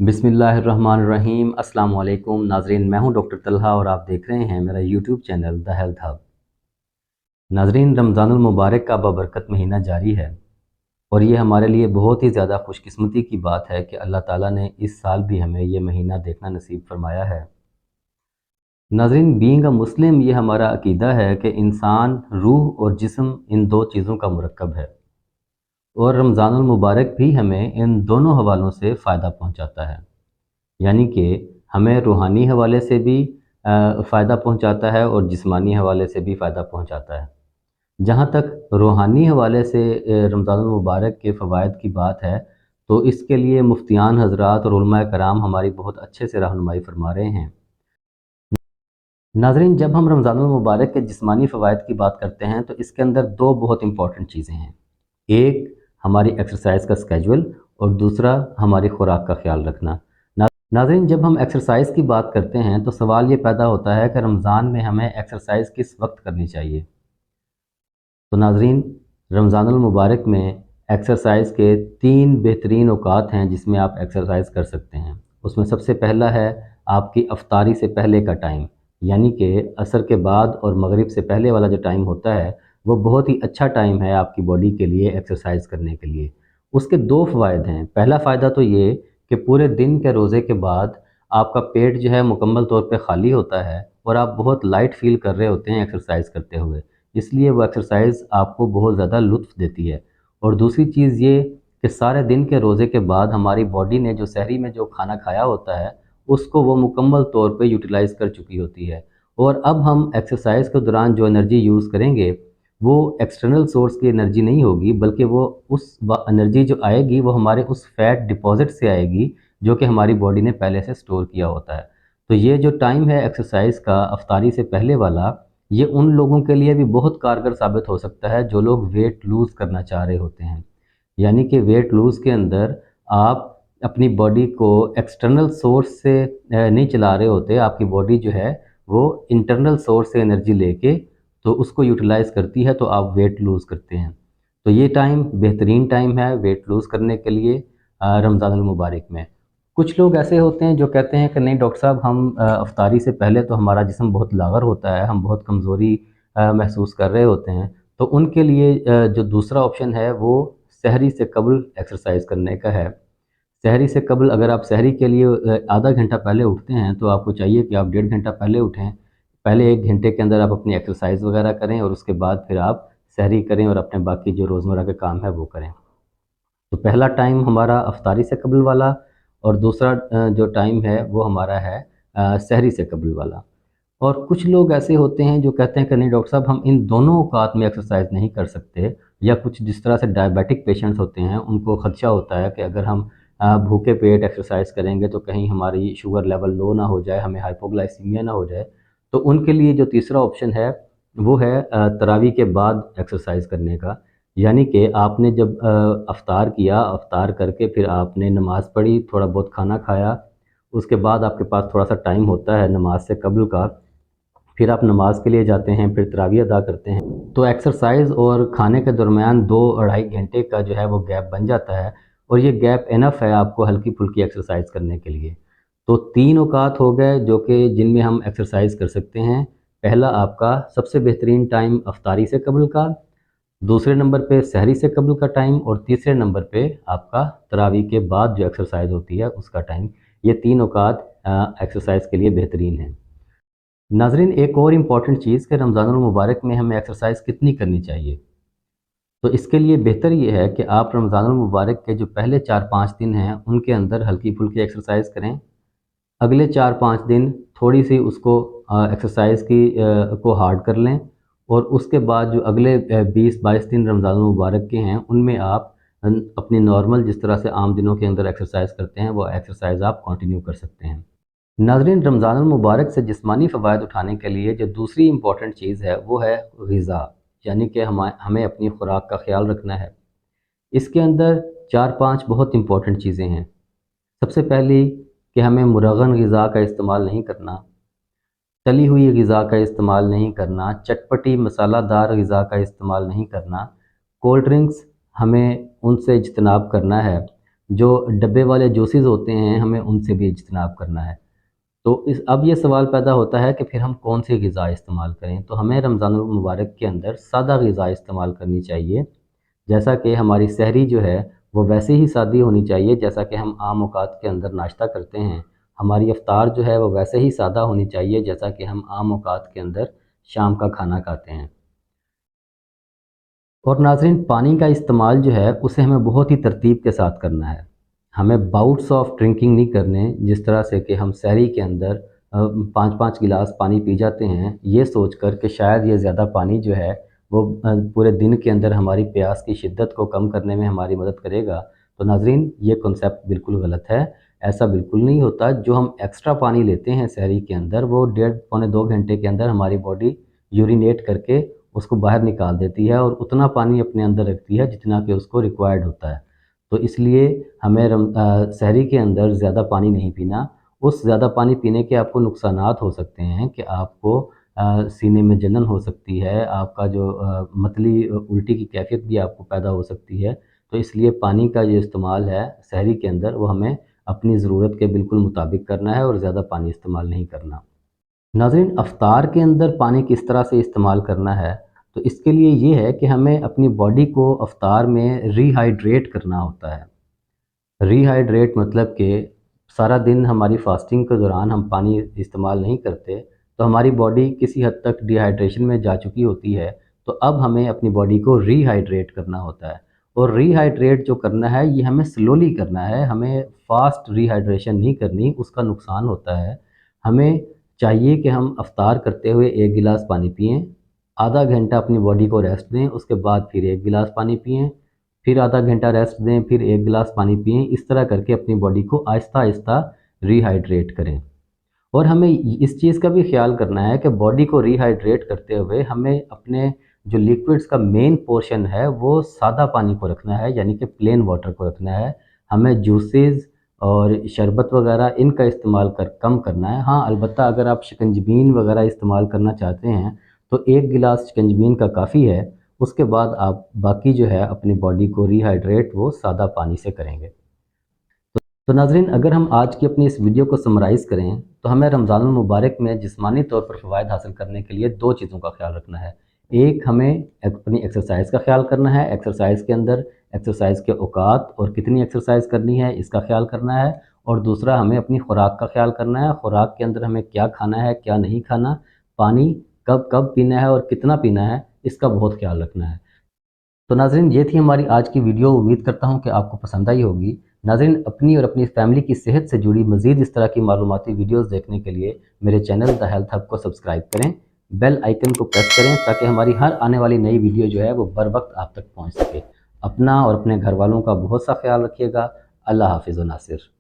बिस्मिल्लाहिर्रहमानिर्रहीम। अस्सलाम वालेकुम नाजरीन, मैं हूं डॉक्टर तलहा और आप देख रहे हैं मेरा YouTube channel the health hub. नाजरीन, रमज़ानुल मुबारक का बाबरकत महीना जारी है और ये हमारे लिए बहुत ही ज़्यादा खुशकिस्मती की बात है कि अल्लाह ताला ने इस साल भी हमें ये महीना देखना नसीब फरमाया है। नाजरीन, बीइंग अ मुस्लिम, ये हमारा अकीदा है कि इंसान रूह और जिस्म इन दो चीज़ों का मुरक्कब है और रमज़ानुल मुबारक भी हमें इन दोनों हवालों से फ़ायदा पहुंचाता है। यानी कि हमें रूहानी हवाले से भी फ़ायदा पहुंचाता है और जिस्मानी हवाले से भी फ़ायदा पहुंचाता है। जहाँ तक रूहानी हवाले से रमज़ानुल मुबारक के फ़वाइद की बात है, तो इसके लिए मुफ्तियान हज़रात और उलमाए कराम हमारी बहुत अच्छे से रहनुमाई फरमा रहे हैं। नाज़रीन, जब हम रमज़ानुल मुबारक के जिस्मानी फ़वाइद की बात करते हैं तो इसके अंदर दो बहुत इंपॉर्टेंट चीज़ें हैं। एक हमारी एक्सरसाइज का स्केजुअल और दूसरा हमारी खुराक का ख्याल रखना। नाज़रीन, जब हम एक्सरसाइज की बात करते हैं तो सवाल ये पैदा होता है कि रमज़ान में हमें एक्सरसाइज किस वक्त करनी चाहिए। तो नाज़रीन, रमज़ानुल मुबारक में एक्सरसाइज के 3 बेहतरीन औकात हैं जिसमें आप एक्सरसाइज कर सकते हैं। उसमें सबसे पहला है आपकी अफ्तारी से पहले का टाइम, यानी कि असर के बाद और मगरिब से पहले वाला जो टाइम होता है वो बहुत ही अच्छा टाइम है आपकी बॉडी के लिए एक्सरसाइज करने के लिए। उसके दो फ़वाइद हैं। पहला फ़ायदा तो ये कि पूरे दिन के रोज़े के बाद आपका पेट जो है मुकम्मल तौर पे खाली होता है और आप बहुत लाइट फ़ील कर रहे होते हैं एक्सरसाइज करते हुए, इसलिए वो एक्सरसाइज आपको बहुत ज़्यादा लुत्फ़ देती है। और दूसरी चीज़ ये कि सारे दिन के रोज़े के बाद हमारी बॉडी ने जो सहरी में जो खाना खाया होता है उसको वो मुकम्मल तौर पे यूटिलाइज़ कर चुकी होती है और अब हम एक्सरसाइज के दौरान जो एनर्जी यूज़ करेंगे वो एक्सटर्नल सोर्स की एनर्जी नहीं होगी, बल्कि वो उस एनर्जी जो आएगी वो हमारे उस फैट डिपॉज़िट से आएगी जो कि हमारी बॉडी ने पहले से स्टोर किया होता है। तो ये जो टाइम है एक्सरसाइज का अफ्तारी से पहले वाला, ये उन लोगों के लिए भी बहुत कारगर साबित हो सकता है जो लोग वेट लूज़ करना चाह रहे होते हैं। यानी कि वेट लूज़ के अंदर आप अपनी बॉडी को एक्सटर्नल सोर्स से नहीं चला रहे होते, आपकी बॉडी जो है वो इंटरनल सोर्स से एनर्जी लेके तो उसको यूटिलाइज़ करती है, तो आप वेट लूज़ करते हैं। तो ये टाइम बेहतरीन टाइम है वेट लूज़ करने के लिए रमज़ानुल मुबारक में। कुछ लोग ऐसे होते हैं जो कहते हैं कि नहीं डॉक्टर साहब, हम अफ्तारी से पहले तो हमारा जिस्म बहुत लाग़र होता है, हम बहुत कमज़ोरी महसूस कर रहे होते हैं। तो उनके लिए जो दूसरा ऑप्शन है वो सहरी से कबल एक्सरसाइज करने का है। सहरी से कबल अगर आप सहरी के लिए आधा घंटा पहले उठते हैं तो आपको चाहिए कि आप 1.5 घंटा पहले उठें। पहले 1 घंटे के अंदर आप अपनी एक्सरसाइज वगैरह करें और उसके बाद फिर आप सहरी करें और अपने बाकी जो रोज़मर्रा के काम है वो करें। तो पहला टाइम हमारा अफ्तारी से कबल वाला और दूसरा जो टाइम है वो हमारा है सहरी से कबल वाला। और कुछ लोग ऐसे होते हैं जो कहते हैं कि नहीं डॉक्टर साहब, हम इन दोनों औकात में एक्सरसाइज नहीं कर सकते, या कुछ जिस तरह से डायबिटिक पेशेंट्स होते हैं उनको खदशा होता है कि अगर हम भूखे पेट एक्सरसाइज करेंगे तो कहीं हमारी शुगर लेवल लो ना हो जाए, हमें हाइपोग्लाइसीमिया ना हो जाए। तो उनके लिए जो तीसरा ऑप्शन है वो है तरावी के बाद एक्सरसाइज करने का। यानी कि आपने जब अफ्तार किया, अफ्तार करके फिर आपने नमाज़ पढ़ी, थोड़ा बहुत खाना खाया, उसके बाद आपके पास थोड़ा सा टाइम होता है नमाज से कबल का, फिर आप नमाज़ के लिए जाते हैं, फिर तरावी अदा करते हैं। तो एक्सरसाइज़ और खाने के दरमियान 2-2.5 घंटे का जो है वो गैप बन जाता है और ये गैप इनफ है आपको हल्की फुल्की एक्सरसाइज करने के लिए। तो 3 औकात हो गए जो कि जिनमें हम एक्सरसाइज कर सकते हैं। पहला आपका सबसे बेहतरीन टाइम अफ्तारी से कबल का, दूसरे नंबर पे सहरी से कबल का टाइम और तीसरे नंबर पे आपका तरावी के बाद जो एक्सरसाइज होती है उसका टाइम। ये 3 औकात एक्सरसाइज के लिए बेहतरीन हैं। नाज़रीन, एक और इम्पॉर्टेंट चीज़ कि रमज़ानुल मुबारक में हमें एक्सरसाइज कितनी करनी चाहिए। तो इसके लिए बेहतर ये है कि आप रमज़ानुल मुबारक के जो पहले 4-5 दिन हैं उनके अंदर हल्की फुल्की एक्सरसाइज करें। अगले 4-5 दिन थोड़ी सी उसको एक्सरसाइज की को हार्ड कर लें और उसके बाद जो अगले 20-22 दिन रमज़ानुल मुबारक के हैं उनमें आप अपनी नॉर्मल जिस तरह से आम दिनों के अंदर एक्सरसाइज करते हैं वो एक्सरसाइज आप कंटिन्यू कर सकते हैं। नाज़रीन, रमज़ानुल मुबारक से जिस्मानी फ़वाइद उठाने के लिए जो दूसरी इम्पॉर्टेंट चीज़ है वो है ग़िज़ा, यानी कि हमें अपनी खुराक का ख्याल रखना है। इसके अंदर 4-5 बहुत इम्पॉर्टेंट चीज़ें हैं। सबसे पहली कि हमें मुरगन ग़िज़ा का इस्तेमाल नहीं करना, तली हुई ग़िज़ा का इस्तेमाल नहीं करना, चटपटी मसालादार ग़िज़ा का इस्तेमाल नहीं करना, कोल्ड ड्रिंक्स हमें उनसे इज्तनाब करना है। جو ڈبے والے جوسز ہوتے ہیں ہمیں ان سے بھی اجتناب کرنا ہے۔ تو اب یہ سوال پیدا ہوتا ہے کہ پھر ہم کون سی غذا استعمال کریں؟ تو ہمیں رمضان المبارک کے اندر سادہ غذا استعمال کرنی چاہیے، جیسا کہ ہماری سحری جو ہے وہ ویسے ہی سادی ہونی چاہیے جیسا کہ ہم عام اوقات کے اندر ناشتہ کرتے ہیں۔ ہماری افطار جو ہے وہ ویسے ہی سادہ ہونی چاہیے جیسا کہ ہم عام اوقات کے اندر شام کا کھانا کھاتے ہیں۔ اور ناظرین، پانی کا استعمال جو ہے اسے ہمیں بہت ہی ترتیب کے ساتھ کرنا ہے۔ ہمیں باؤٹس آف ڈرنکنگ نہیں کرنے، جس طرح سے کہ ہم سحری کے اندر 5 گلاس پانی پی جاتے ہیں، یہ سوچ کر کہ شاید یہ زیادہ پانی جو ہے وہ پورے دن کے اندر ہماری پیاس کی شدت کو کم کرنے میں ہماری مدد کرے گا۔ تو ناظرین، یہ کنسیپٹ بالکل غلط ہے، ایسا بالکل نہیں ہوتا۔ جو ہم ایکسٹرا پانی لیتے ہیں سحری کے اندر، وہ 1.5-2 گھنٹے کے اندر ہماری باڈی یورینیٹ کر کے اس کو باہر نکال دیتی ہے اور اتنا پانی اپنے اندر رکھتی ہے جتنا کہ اس کو ریکوائرڈ ہوتا ہے۔ تو اس لیے ہمیں سحری کے اندر زیادہ پانی نہیں پینا۔ اس زیادہ پانی پینے کے آپ کو نقصانات ہو سکتے ہیں کہ آپ کو سینے میں جلن ہو سکتی ہے، آپ کا جو متلی الٹی کی کیفیت بھی آپ کو پیدا ہو سکتی ہے۔ تو اس لیے پانی کا جو استعمال ہے سحری کے اندر وہ ہمیں اپنی ضرورت کے بالکل مطابق کرنا ہے اور زیادہ پانی استعمال نہیں کرنا۔ ناظرین، افطار کے اندر پانی کس طرح سے استعمال کرنا ہے؟ تو اس کے لیے یہ ہے کہ ہمیں اپنی باڈی کو افطار میں ری ہائیڈریٹ کرنا ہوتا ہے۔ ری ہائیڈریٹ مطلب کہ سارا دن ہماری فاسٹنگ کے دوران ہم پانی استعمال نہیں کرتے، تو ہماری باڈی کسی حد تک ڈی ہائیڈریشن میں جا چکی ہوتی ہے، تو اب ہمیں اپنی باڈی کو ری ہائیڈریٹ کرنا ہوتا ہے۔ اور ری ہائیڈریٹ جو کرنا ہے یہ ہمیں سلولی کرنا ہے، ہمیں فاسٹ ری ہائیڈریشن نہیں کرنی، اس کا نقصان ہوتا ہے۔ ہمیں چاہیے کہ ہم افطار کرتے ہوئے 1 گلاس پانی پئیں، آدھا گھنٹہ اپنی باڈی کو ریسٹ دیں، اس کے بعد پھر 1 گلاس پانی پئیں، پھر آدھا گھنٹہ ریسٹ دیں، پھر 1 گلاس پانی پئیں۔ اس طرح کر کے اپنی باڈی کو آہستہ آہستہ ری ہائیڈریٹ کریں۔ اور ہمیں اس چیز کا بھی خیال کرنا ہے کہ باڈی کو ری ہائیڈریٹ کرتے ہوئے ہمیں اپنے جو لیکوڈز کا مین پورشن ہے وہ سادہ پانی کو رکھنا ہے، یعنی کہ پلین واٹر کو رکھنا ہے۔ ہمیں جوسز اور شربت وغیرہ ان کا استعمال کم کرنا ہے۔ ہاں، البتہ اگر آپ شکنجبین وغیرہ استعمال کرنا چاہتے ہیں تو 1 گلاس شکنجبین کا کافی ہے، اس کے بعد آپ باقی جو ہے اپنی باڈی کو ری ہائیڈریٹ وہ سادہ پانی سے کریں گے۔ تو ناظرین، اگر ہم آج کی اپنی اس ویڈیو کو سمرائز کریں تو ہمیں رمضان المبارک میں جسمانی طور پر فوائد حاصل کرنے کے لیے 2 چیزوں کا خیال رکھنا ہے۔ ایک، ہمیں اپنی ایکسرسائز کا خیال کرنا ہے، ایکسرسائز کے اندر ایکسرسائز کے اوقات اور کتنی ایکسرسائز کرنی ہے اس کا خیال کرنا ہے۔ اور دوسرا، ہمیں اپنی خوراک کا خیال کرنا ہے، خوراک کے اندر ہمیں کیا کھانا ہے کیا نہیں کھانا، پانی کب کب پینا ہے اور کتنا پینا ہے، اس کا بہت خیال رکھنا ہے۔ تو ناظرین، یہ تھی ہماری آج کی ویڈیو، امید کرتا ہوں کہ آپ کو پسند آئی ہوگی۔ ناظرین، اپنی اور اپنی فیملی کی صحت سے جڑی مزید اس طرح کی معلوماتی ویڈیوز دیکھنے کے لیے میرے چینل دا ہیلتھ ہب کو سبسکرائب کریں، بیل آئیکن کو پریس کریں تاکہ ہماری ہر آنے والی نئی ویڈیو جو ہے وہ بر وقت آپ تک پہنچ سکے۔ اپنا اور اپنے گھر والوں کا بہت سا خیال رکھیے گا۔ اللہ حافظ و ناصر۔